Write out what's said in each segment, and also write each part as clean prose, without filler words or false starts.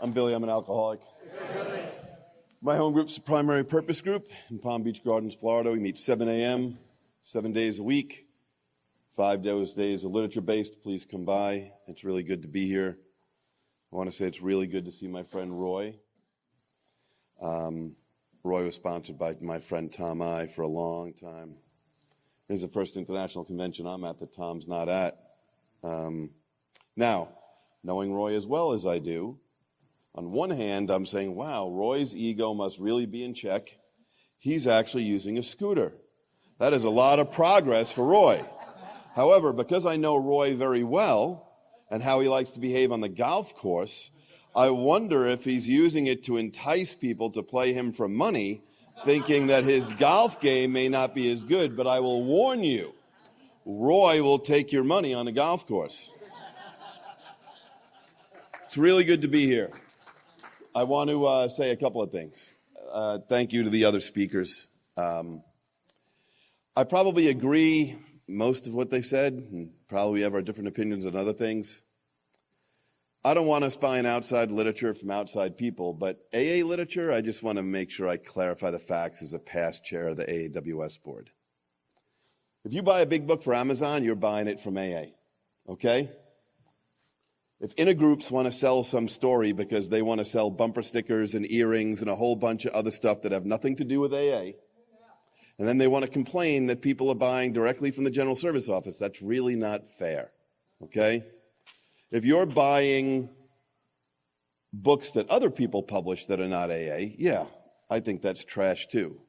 I'm Billy. I'm an alcoholic. My home group's a primary purpose group in Palm Beach Gardens, Florida. We meet 7 a.m., 7 days a week. 5 days are literature-based. Please come by. It's really good to be here. I want to say it's really good to see my friend Roy. Roy was sponsored by my friend Tom I for a long time. This is the first international convention I'm at that Tom's not at. Now, knowing Roy as well as I do, on one hand, I'm saying, wow, Roy's ego must really be in check. He's actually using a scooter. That is a lot of progress for Roy. However, because I know Roy very well and how he likes to behave on the golf course, I wonder if he's using it to entice people to play him for money, thinking that his golf game may not be as good. But I will warn you, Roy will take your money on the golf course. It's really good to be here. I want to say a couple of things. Thank you to the other speakers. I probably agree most of what they said, and probably have our different opinions on other things. I don't want to spy on outside literature from outside people, but AA literature, I just want to make sure I clarify the facts as a past chair of the AAWS board. If you buy a big book for Amazon, you're buying it from AA, okay? If intergroups want to sell some story because they want to sell bumper stickers and earrings and a whole bunch of other stuff that have nothing to do with AA, and then they want to complain that people are buying directly from the General Service Office, that's really not fair, okay? If you're buying books that other people publish that are not AA, yeah, I think that's trash too.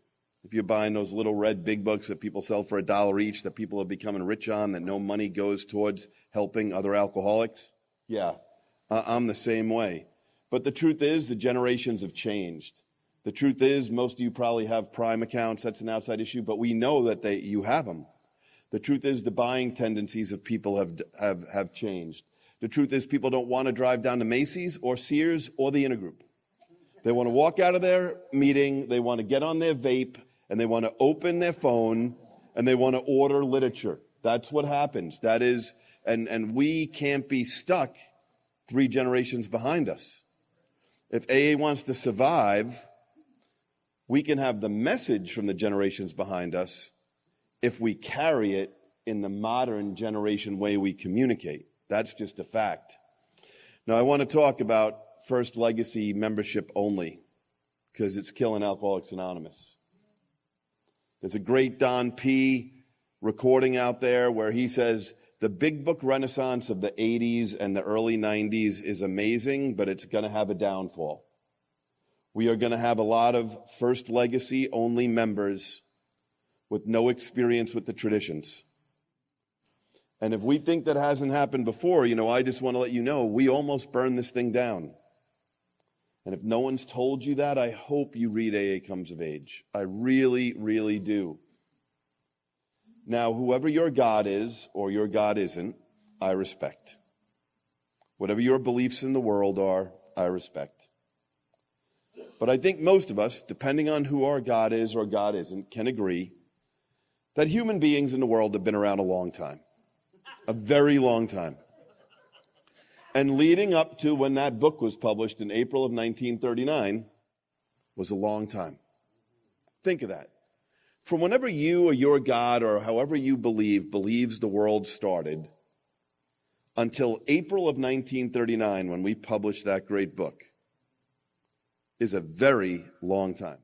If you're buying those little red big books that people sell for $1 each that people are becoming rich on, that no money goes towards helping other alcoholics, yeah, I'm the same way. But the truth is, the generations have changed. The truth is, most of you probably have Prime accounts. That's an outside issue, but we know that you have them. The truth is, the buying tendencies of people have changed. The truth is, people don't want to drive down to Macy's or Sears or the intergroup. They want to walk out of their meeting, they want to get on their vape, and they want to open their phone, and they want to order literature. That's what happens. That is... And we can't be stuck 3 generations behind us. If AA wants to survive, we can have the message from the generations behind us if we carry it in the modern generation way we communicate. That's just a fact. Now, I want to talk about First Legacy membership only, because it's killing Alcoholics Anonymous. There's a great Don P. recording out there where he says, the big book renaissance of the 80s and the early 90s is amazing, but it's going to have a downfall. We are going to have a lot of First Legacy only members with no experience with the traditions. And if we think that hasn't happened before, I just want to let you know, we almost burned this thing down. And if no one's told you that, I hope you read AA Comes of Age. I really, really do. Now, whoever your God is or your God isn't, I respect. Whatever your beliefs in the world are, I respect. But I think most of us, depending on who our God is or God isn't, can agree that human beings in the world have been around a long time. A very long time. And leading up to when that book was published in April of 1939 was a long time. Think of that. From whenever you or your God or however you believes the world started, until April of 1939 when we published that great book, is a very long time.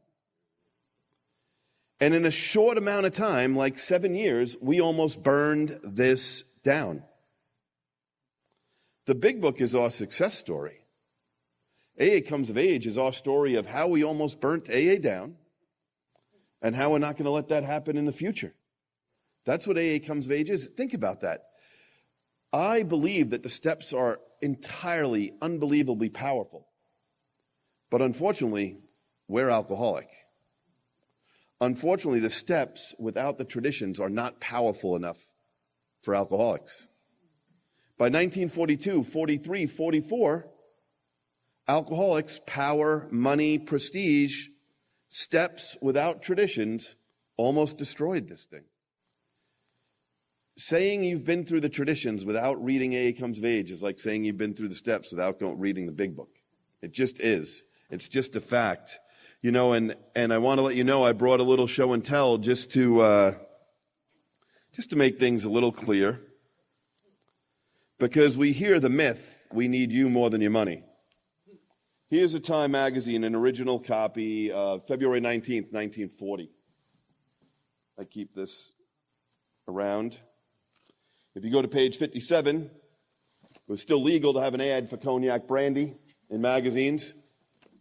And in a short amount of time, like 7 years, we almost burned this down. The big book is our success story. AA Comes of Age is our story of how we almost burnt AA down, and how we're not going to let that happen in the future. That's what AA Comes of Age is. Think about that. I believe that the steps are entirely, unbelievably powerful. But unfortunately, we're alcoholic. Unfortunately, the steps without the traditions are not powerful enough for alcoholics. By 1942, 43, 44, alcoholics, power, money, prestige, steps without traditions almost destroyed this thing. Saying you've been through the traditions without reading AA Comes of Age is like saying you've been through the steps without reading the big book. It just is. It's just a fact. You know, and I want to let you know I brought a little show and tell just to make things a little clear. Because we hear the myth, we need you more than your money. Here's a Time magazine, an original copy, February 19th, 1940. I keep this around. If you go to page 57, it was still legal to have an ad for cognac brandy in magazines.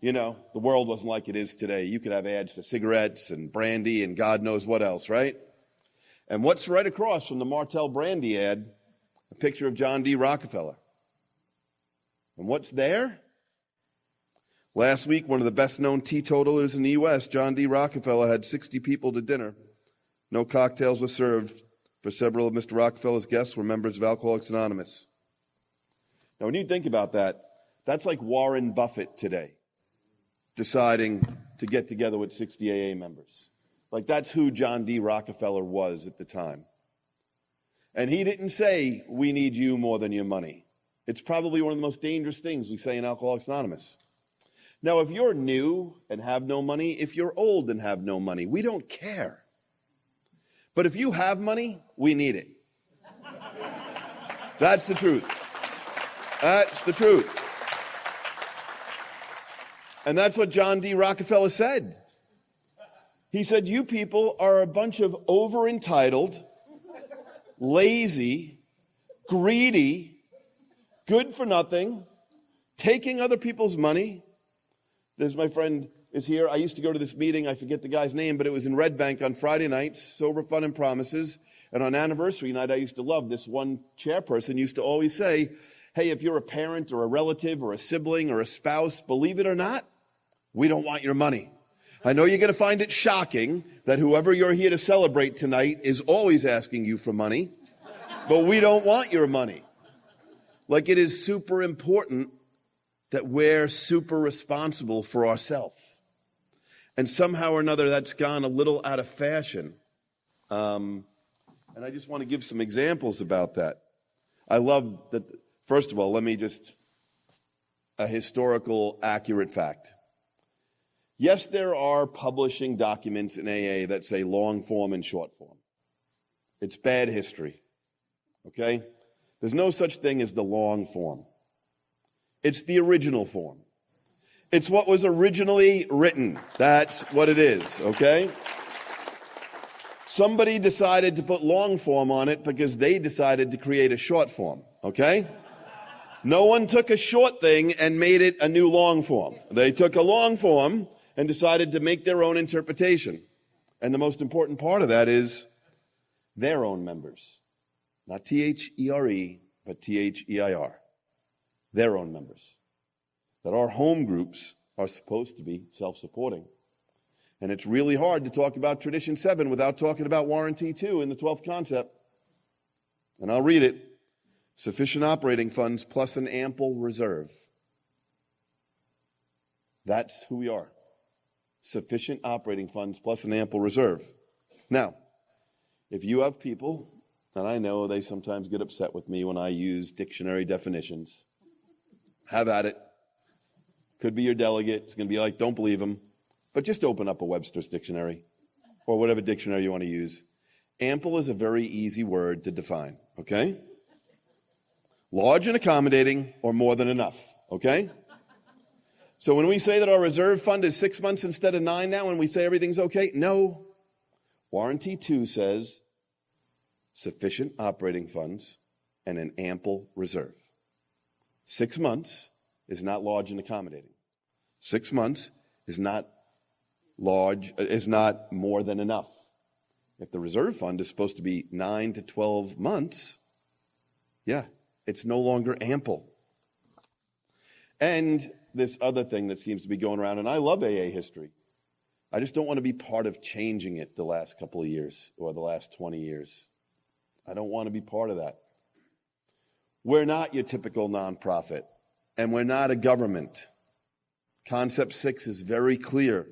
You know, the world wasn't like it is today. You could have ads for cigarettes and brandy and God knows what else, right? And what's right across from the Martell brandy ad? A picture of John D. Rockefeller. And what's there? Last week, one of the best-known teetotalers in the U.S., John D. Rockefeller, had 60 people to dinner. No cocktails were served, for several of Mr. Rockefeller's guests were members of Alcoholics Anonymous. Now, when you think about that, that's like Warren Buffett today deciding to get together with 60 AA members. Like, that's who John D. Rockefeller was at the time. And he didn't say, we need you more than your money. It's probably one of the most dangerous things we say in Alcoholics Anonymous. Now, if you're new and have no money, if you're old and have no money, we don't care. But if you have money, we need it. That's the truth. That's the truth. And that's what John D. Rockefeller said. He said, you people are a bunch of over-entitled, lazy, greedy, good for nothing, taking other people's money. There's my friend is here. I used to go to this meeting. I forget the guy's name, but it was in Red Bank on Friday nights, Sober, Fun, and Promises. And on anniversary night, I used to love this one chairperson used to always say, hey, if you're a parent or a relative or a sibling or a spouse, believe it or not, we don't want your money. I know you're going to find it shocking that whoever you're here to celebrate tonight is always asking you for money, but we don't want your money. Like, it is super important that we're super responsible for ourselves. And somehow or another, that's gone a little out of fashion. And I just want to give some examples about that. I love that. First of all, let me just, a historical accurate fact. Yes, there are publishing documents in AA that say long form and short form. It's bad history, okay? There's no such thing as the long form. It's the original form. It's what was originally written. That's what it is, okay? Somebody decided to put long form on it because they decided to create a short form, okay? No one took a short thing and made it a new long form. They took a long form and decided to make their own interpretation. And the most important part of that is their own members. Not T-H-E-R-E, but T-H-E-I-R. Their own members. That our home groups are supposed to be self-supporting. And it's really hard to talk about Tradition 7 without talking about Warranty 2 in the 12th concept. And I'll read it. Sufficient operating funds plus an ample reserve. That's who we are. Sufficient operating funds plus an ample reserve. Now, if you have people, and I know they sometimes get upset with me when I use dictionary definitions, have at it. Could be your delegate. It's going to be like, don't believe them. But just open up a Webster's dictionary or whatever dictionary you want to use. Ample is a very easy word to define, okay? Large and accommodating or more than enough, okay? So when we say that our reserve fund is 6 months instead of 9 now and we say everything's okay, no. Warranty 2 says sufficient operating funds and an ample reserve. 6 months is not large and accommodating. 6 months is not large, is not more than enough. If the reserve fund is supposed to be 9 to 12 months, yeah, it's no longer ample. And this other thing that seems to be going around, and I love AA history. I just don't want to be part of changing it the last couple of years or the last 20 years. I don't want to be part of that. We're not your typical nonprofit, and we're not a government. Concept 6 is very clear.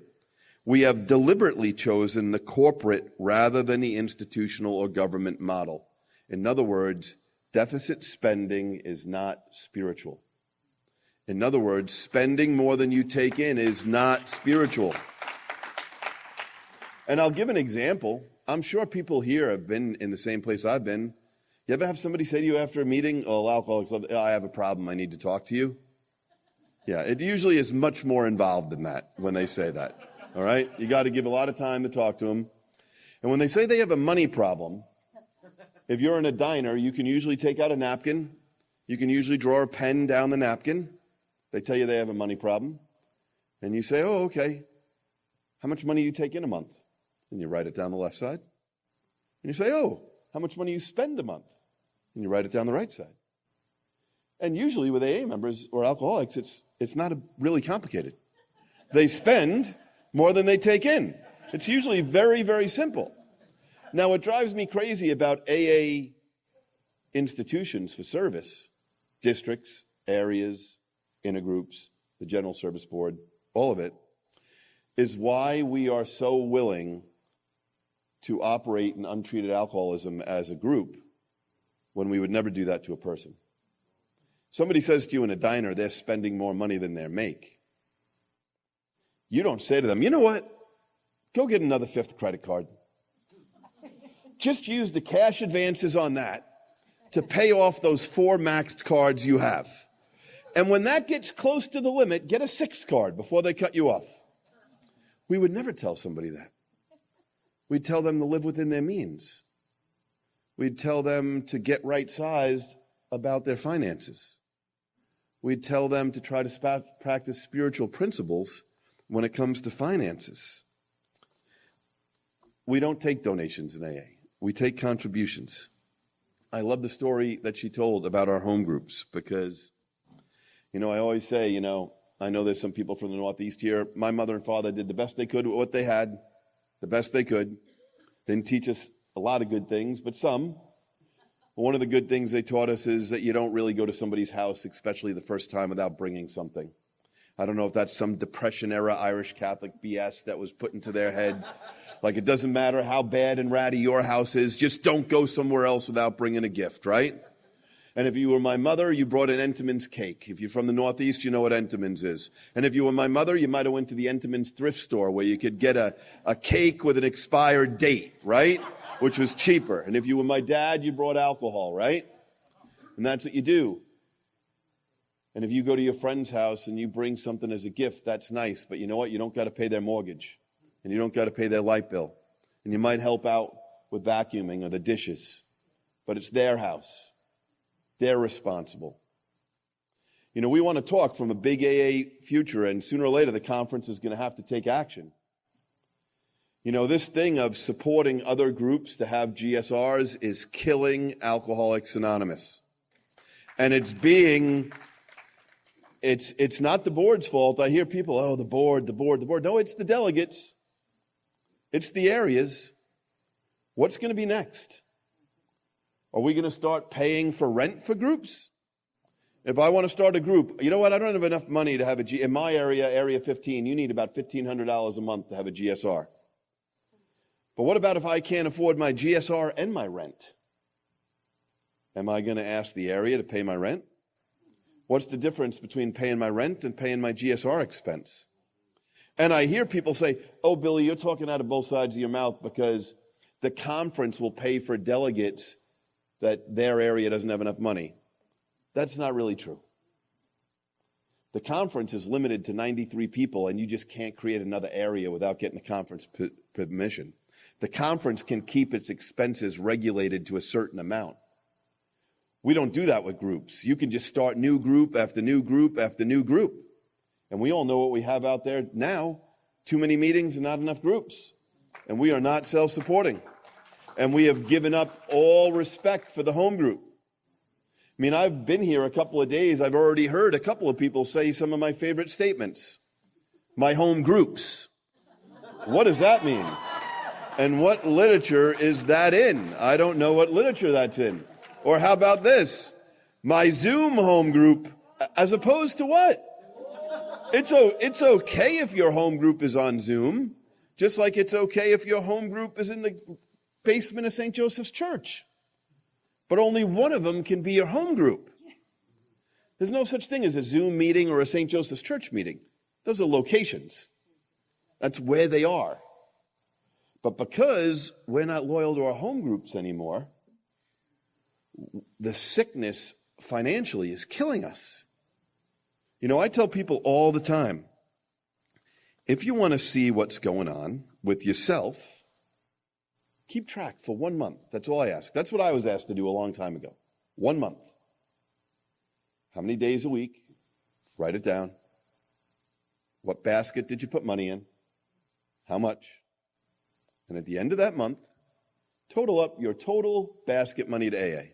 We have deliberately chosen the corporate rather than the institutional or government model. In other words, deficit spending is not spiritual. In other words, spending more than you take in is not spiritual. And I'll give an example. I'm sure people here have been in the same place I've been. You ever have somebody say to you after a meeting, "Oh, alcoholics, I have a problem, I need to talk to you"? Yeah, it usually is much more involved than that when they say that, all right? You got to give a lot of time to talk to them. And when they say they have a money problem, if you're in a diner, you can usually take out a napkin. You can usually draw a pen down the napkin. They tell you they have a money problem. And you say, "Oh, okay. How much money do you take in a month?" And you write it down the left side. And you say, "Oh, how much money you spend a month?" And you write it down the right side. And usually with AA members or alcoholics, it's not really complicated. They spend more than they take in. It's usually very, very simple. Now, what drives me crazy about AA institutions for service, districts, areas, intergroups, the General Service Board, all of it, is why we are so willing to operate in untreated alcoholism as a group when we would never do that to a person. Somebody says to you in a diner, they're spending more money than they make. You don't say to them, "You know what? Go get another 5th credit card. Just use the cash advances on that to pay off those 4 maxed cards you have. And when that gets close to the limit, get a 6th card before they cut you off." We would never tell somebody that. We'd tell them to live within their means. We'd tell them to get right-sized about their finances. We'd tell them to try to practice spiritual principles when it comes to finances. We don't take donations in AA. We take contributions. I love the story that she told about our home groups because, I always say, I know there's some people from the Northeast here. My mother and father did the best they could with what they had, the best they could. Didn't teach us a lot of good things, but some. One of the good things they taught us is that you don't really go to somebody's house, especially the first time, without bringing something. I don't know if that's some Depression-era Irish Catholic BS that was put into their head. Like, it doesn't matter how bad and ratty your house is, just don't go somewhere else without bringing a gift, right? And if you were my mother, you brought an Entenmann's cake. If you're from the Northeast, you know what Entenmann's is. And if you were my mother, you might have went to the Entenmann's thrift store where you could get a cake with an expired date, right? Which was cheaper. And if you were my dad, you brought alcohol, right? And that's what you do. And if you go to your friend's house and you bring something as a gift, that's nice. But you know what? You don't got to pay their mortgage. And you don't got to pay their light bill. And you might help out with vacuuming or the dishes. But it's their house. They're responsible. We want to talk from a big AA future, and sooner or later the conference is going to have to take action. This thing of supporting other groups to have GSRs is killing Alcoholics Anonymous. And it's not the board's fault. I hear people, "Oh, the board. No, it's the delegates. It's the areas. What's going to be next? Are we going to start paying for rent for groups? If I want to start a group, you know what? I don't have enough money to have in my area, Area 15, you need about $1,500 a month to have a GSR. But what about if I can't afford my GSR and my rent? Am I going to ask the area to pay my rent? What's the difference between paying my rent and paying my GSR expense? And I hear people say, "Oh, Billy, you're talking out of both sides of your mouth because the conference will pay for delegates that their area doesn't have enough money." That's not really true. The conference is limited to 93 people, and you just can't create another area without getting a conference permission. The conference can keep its expenses regulated to a certain amount. We don't do that with groups. You can just start new group after new group after new group. And we all know what we have out there now. Too many meetings and not enough groups. And we are not self-supporting. And we have given up all respect for the home group. I've been here a couple of days. I've already heard a couple of people say some of my favorite statements. My home groups. What does that mean? And what literature is that in? I don't know what literature that's in. Or how about this? My Zoom home group, as opposed to what? It's okay if your home group is on Zoom, just like it's okay if your home group is in the basement of St. Joseph's Church. But only one of them can be your home group. There's no such thing as a Zoom meeting or a St. Joseph's Church meeting. Those are locations. That's where they are. But because we're not loyal to our home groups anymore, the sickness financially is killing us. You know, I tell people all the time, if you want to see what's going on with yourself, keep track for 1 month. That's all I ask. That's what I was asked to do a long time ago. 1 month. How many days a week? Write it down. What basket did you put money in? How much? And at the end of that month, total up your total basket money to AA.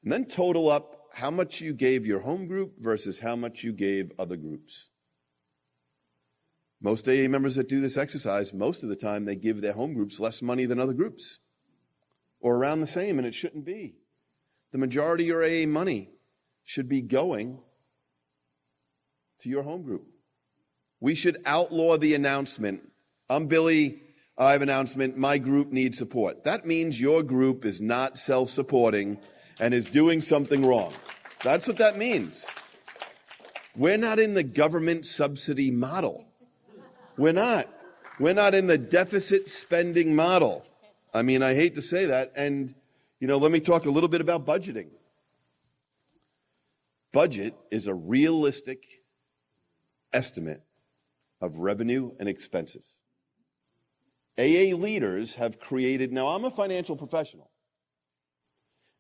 And then total up how much you gave your home group versus how much you gave other groups. Most AA members that do this exercise, most of the time they give their home groups less money than other groups, or around the same, and it shouldn't be. The majority of your AA money should be going to your home group. We should outlaw the announcement, I'm Billy, I have an announcement, my group needs support. That means your group is not self-supporting and is doing something wrong. That's what that means. We're not in the government subsidy model. We're not. We're not in the deficit spending model. I mean, I hate to say that. And, you know, let me talk a little bit about budgeting. Budget is a realistic estimate of revenue and expenses. AA leaders have created, now I'm a financial professional.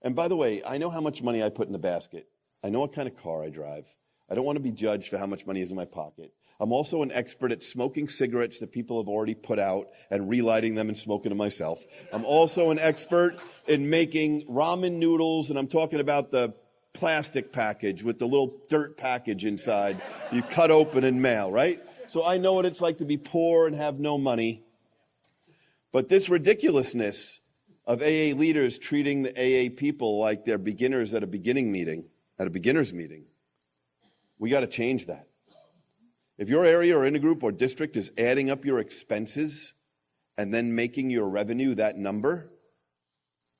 And by the way, I know how much money I put in the basket. I know what kind of car I drive. I don't want to be judged for how much money is in my pocket. I'm also an expert at smoking cigarettes that people have already put out and relighting them and smoking them myself. I'm also an expert in making ramen noodles, and I'm talking about the plastic package with the little dirt package inside you cut open and mail, right? So I know what it's like to be poor and have no money. But this ridiculousness of AA leaders treating the AA people like they're beginners at a beginner's meeting, we got to change that. If your area or intergroup or district is adding up your expenses and then making your revenue that number,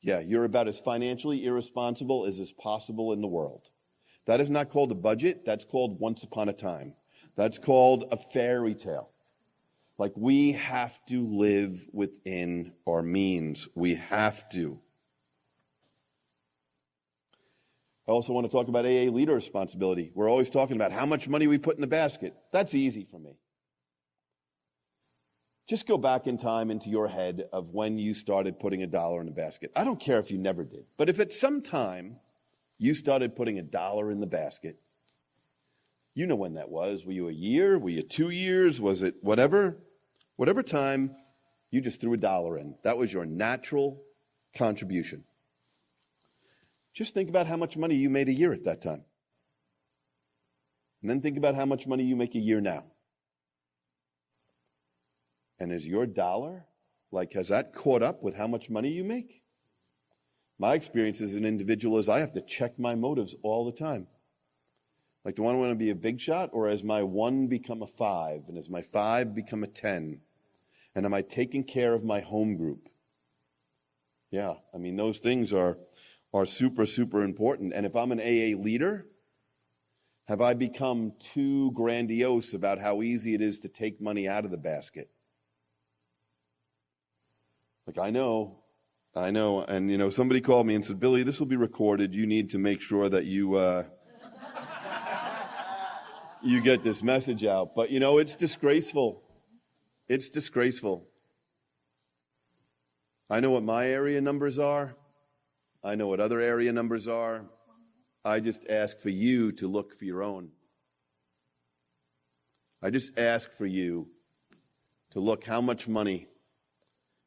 yeah, you're about as financially irresponsible as is possible in the world. That is not called a budget. That's called once upon a time. That's called a fairy tale. Like, we have to live within our means. We have to. I also want to talk about AA leader responsibility. We're always talking about how much money we put in the basket. That's easy for me. Just go back in time into your head of when you started putting $1 in the basket. I don't care if you never did. But if at some time you started putting $1 in the basket, you know when that was. Were you a year? Were you 2 years? Was it whatever? Whatever time you just threw $1 in. That was your natural contribution. Just think about how much money you made a year at that time. And then think about how much money you make a year now. And is your dollar, has that caught up with how much money you make? My experience as an individual is I have to check my motives all the time. Like, do I want to be a big shot, or has my 1 become a 5, and has my 5 become a 10? And am I taking care of my home group? Yeah, I mean, those things are super, super important. And if I'm an AA leader, have I become too grandiose about how easy it is to take money out of the basket? Like, I know, and somebody called me and said, Billy, this will be recorded. You need to make sure that you you get this message out. But, it's disgraceful. It's disgraceful. I know what my area numbers are. I know what other area numbers are. I just ask for you to look for your own. I just ask for you to look how much money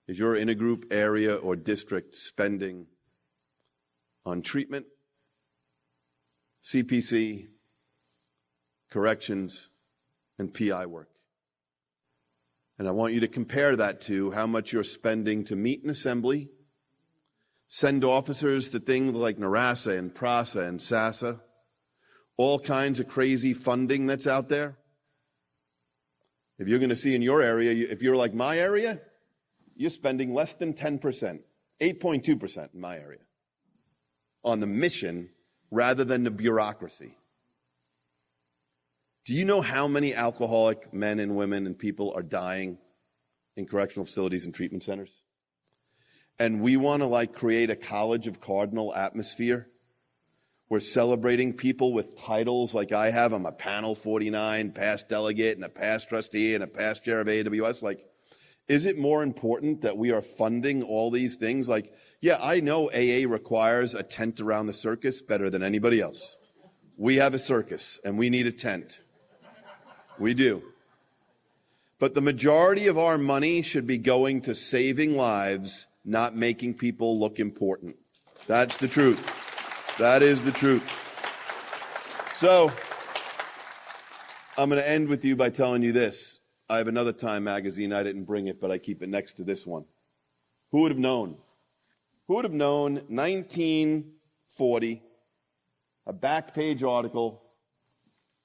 is your intergroup, area, or district spending on treatment, CPC, corrections, and PI work. And I want you to compare that to how much you're spending to meet an assembly, send officers to things like NARASA and PRASA and SASA, all kinds of crazy funding that's out there. If you're going to see in your area, if you're like my area, you're spending less than 10%, 8.2% in my area, on the mission rather than the bureaucracy. Do you know how many alcoholic men and women and people are dying in correctional facilities and treatment centers? And we want to create a college of cardinal atmosphere. We're celebrating people with titles like I have. I'm a Panel 49, past delegate, and a past trustee, and a past chair of AWS. Is it more important that we are funding all these things? Yeah, I know AA requires a tent around the circus better than anybody else. We have a circus, and we need a tent. We do. But the majority of our money should be going to saving lives, not making people look important. That's the truth. That is the truth. So, I'm going to end with you by telling you this. I have another Time magazine. I didn't bring it, but I keep it next to this one. Who would have known? Who would have known 1940, a back page article,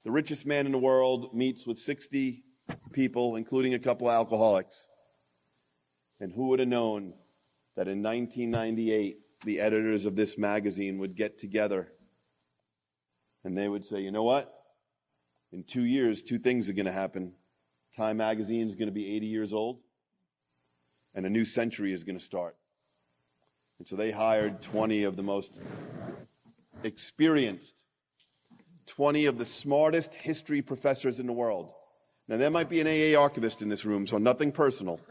the richest man in the world meets with 60 people, including a couple of alcoholics. And who would have known that in 1998, the editors of this magazine would get together and they would say, you know what? In 2 years, two things are going to happen. Time magazine is going to be 80 years old, and a new century is going to start. And so they hired 20 of the most experienced, 20 of the smartest history professors in the world. Now, there might be an AA archivist in this room, so nothing personal.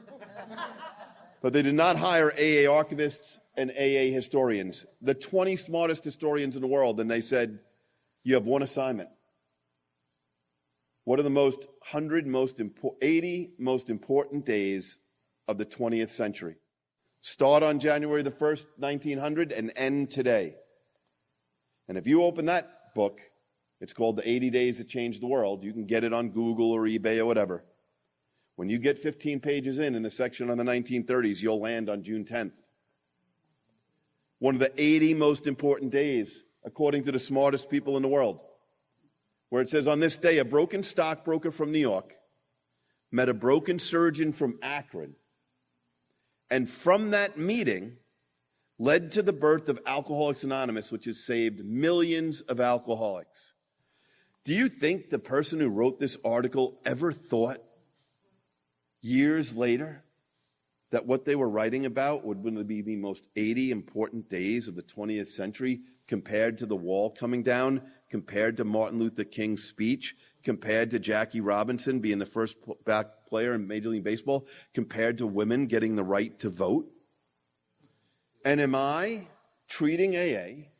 But they did not hire AA archivists and AA historians, the 20 smartest historians in the world, and they said, you have one assignment. What are the 80 most important days of the 20th century? Start on January the 1st, 1900, and end today. And if you open that book, it's called The 80 Days That Changed the World. You can get it on Google or eBay or whatever. When you get 15 pages in the section on the 1930s, you'll land on June 10th. One of the 80 most important days, according to the smartest people in the world, where it says, on this day, a broken stockbroker from New York met a broken surgeon from Akron, and from that meeting led to the birth of Alcoholics Anonymous, which has saved millions of alcoholics. Do you think the person who wrote this article ever thought, years later, that what they were writing about would be the most 80 important days of the 20th century, compared to the wall coming down, compared to Martin Luther King's speech, compared to Jackie Robinson being the first black player in Major League Baseball, compared to women getting the right to vote? And am I treating AA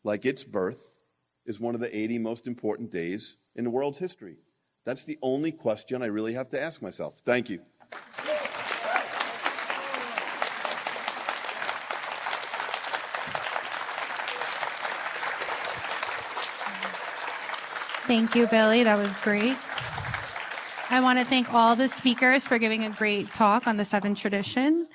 like its birth is one of the 80 most important days in the world's history? That's the only question I really have to ask myself. Thank you. Thank you, Billy. That was great. I want to thank all the speakers for giving a great talk on the seventh tradition.